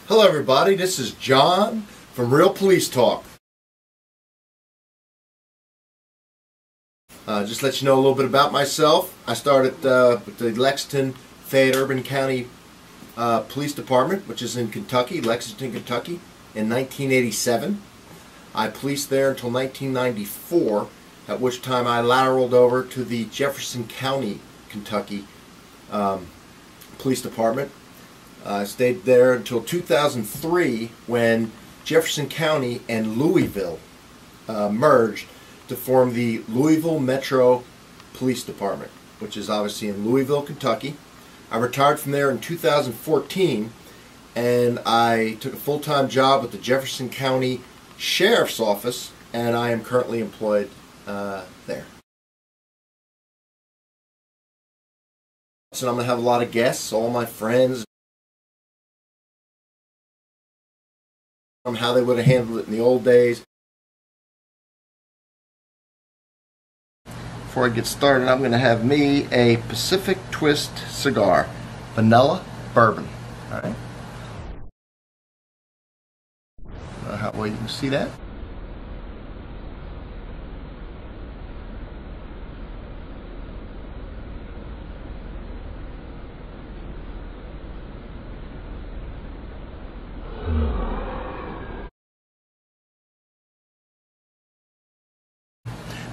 Hello everybody, this is John from Real Police Talk. Just to let you know a little bit about myself. I started with the Lexington-Fayette Urban County Police Department, which is in Kentucky, Lexington, Kentucky, in 1987. I policed there until 1994, at which time I lateraled over to the Jefferson County, Kentucky Police Department. I stayed there until 2003 when Jefferson County and Louisville merged to form the Louisville Metro Police Department, which is obviously in Louisville, Kentucky. I retired from there in 2014 and I took a full-time job with the Jefferson County Sheriff's Office, and I am currently employed there. So I'm going to have a lot of guests, all my friends, on how they would have handled it in the old days. Before I get started, I'm going to have me a Pacific Twist cigar, vanilla bourbon. All right. How well you can see that.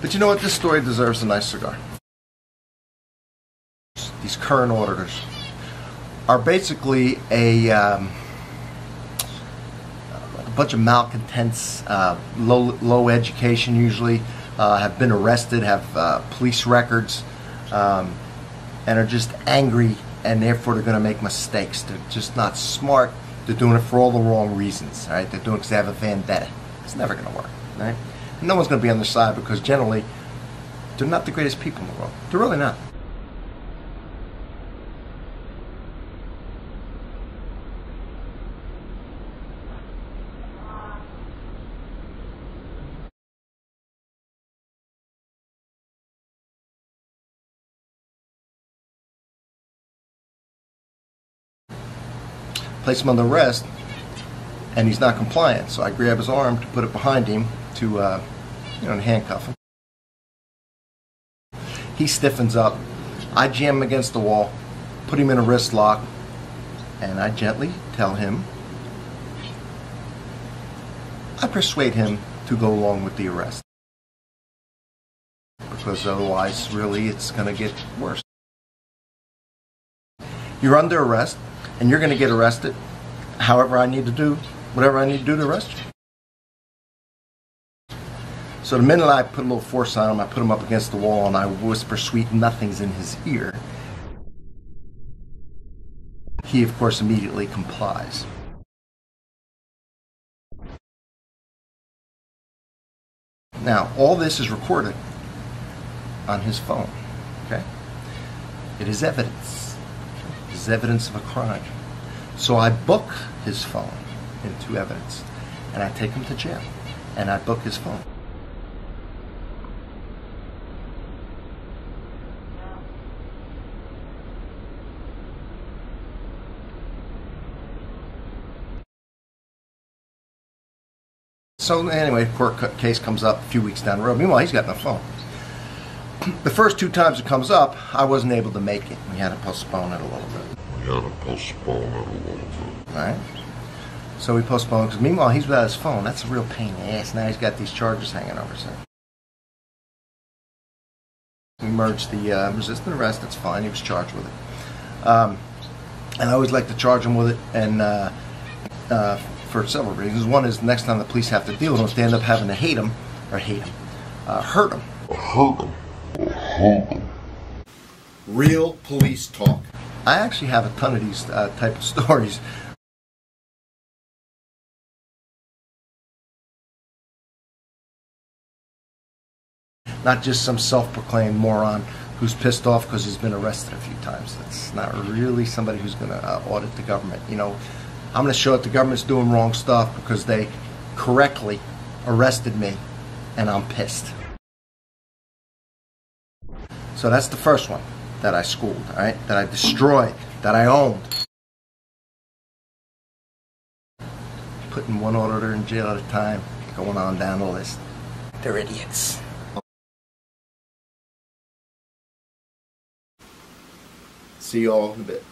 But you know what? This story deserves a nice cigar. These current auditors are basically a bunch of malcontents, low education usually, have been arrested, have police records, and are just angry, and therefore they're going to make mistakes. They're just not smart. They're doing it for all the wrong reasons. All right? They're doing it because they have a vendetta. It's never going to work. Right? No one's going to be on their side because generally they're not the greatest people in the world. They're really not. Place him under arrest and he's not compliant, so I grab his arm to put it behind him to handcuff him. He stiffens up. I jam him against the wall, put him in a wrist lock, and I gently tell him, I persuade him to go along with the arrest. Because otherwise, really, it's going to get worse. You're under arrest, and you're going to get arrested however I need to do, whatever I need to do to arrest you. So the minute I put a little force on him, I put him up against the wall and I whisper sweet nothings in his ear. He, of course, immediately complies. Now, all this is recorded on his phone, okay? It is evidence. It is evidence of a crime. So I book his phone into evidence, and I take him to jail, and I book his phone. So anyway, court case comes up a few weeks down the road. Meanwhile, he's got no phone. The first two times it comes up, I wasn't able to make it. We had to postpone it a little bit. Right? So we postponed, because meanwhile, he's without his phone. That's a real pain in the ass. Now he's got these charges hanging over his head. We merged the resistant arrest. That's fine. He was charged with it. And I always like to charge him with it, and for several reasons. One is the next time the police have to deal with him, they end up having to hurt him. Real Police Talk. I actually have a ton of these type of stories. Not just some self-proclaimed moron who's pissed off because he's been arrested a few times. That's not really somebody who's going to audit the government. You know, I'm going to show that the government's doing wrong stuff because they correctly arrested me and I'm pissed. So that's the first one that I schooled, all right? That I destroyed, that I owned. putting one auditor in jail at a time, going on down the list. They're idiots. See you all in a bit.